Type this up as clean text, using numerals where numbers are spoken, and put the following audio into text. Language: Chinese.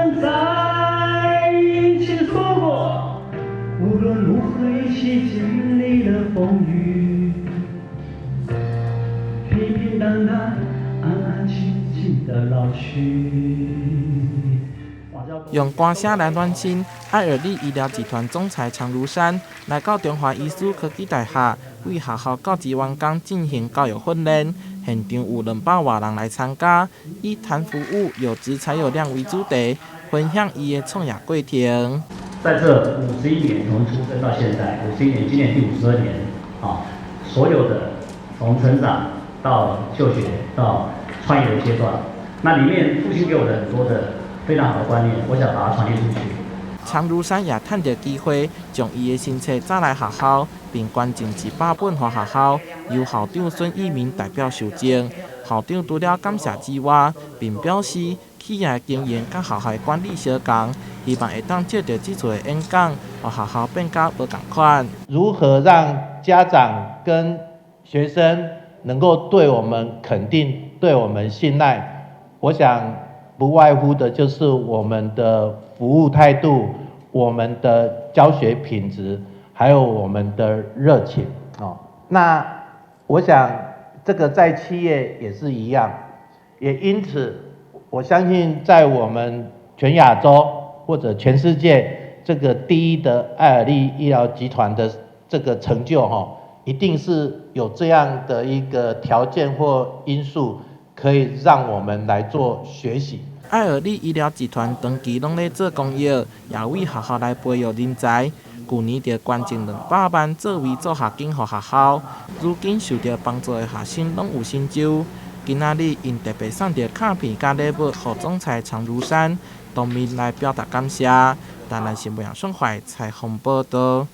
们在一起说过，无论如何一起经历了风雨，平平淡淡，安安静静的老去。用歌声来暖心，爱尔利医疗集团总裁常如山来到中华医术科技大学，为学校教职员工进行教育训练。现场有200多人来参加，以谈服务有质才有量为主题，分享伊的创业过程。在这51年，从出生到现在，51年，今年第52年，所有的从成长到就学到创业的阶段，那里面父亲给我的很多的非常好的观念，我想把它传递出去。常如山也趁着机会，将伊的新册载来学校，并捐赠100本予学校，由校长孙益民代表受赠。校长除了感谢之外，并表示企业的经营甲学校的管理相同，希望会当借着这次的演讲，让学校变甲无同款。如何让家长跟学生能够对我们肯定、对我们信赖？我想不外乎的就是我们的服务态度、我们的教学品质，还有我们的热情。那我想这个在企业也是一样，也因此我相信在我们全亚洲或者全世界这个第一的爱尔利医疗集团的这个成就，一定是有这样的一个条件或因素，可以让我们来做学习。爱尔利医疗集团长期拢在做公益，也为学校来培育人才。去年就捐赠200万作为助学金予学校，如今受到帮助的学生拢有成就。今仔日因特别送到卡片甲礼物予总裁常如山，当面来表达感谢。台南新闻杨顺怀采访报道。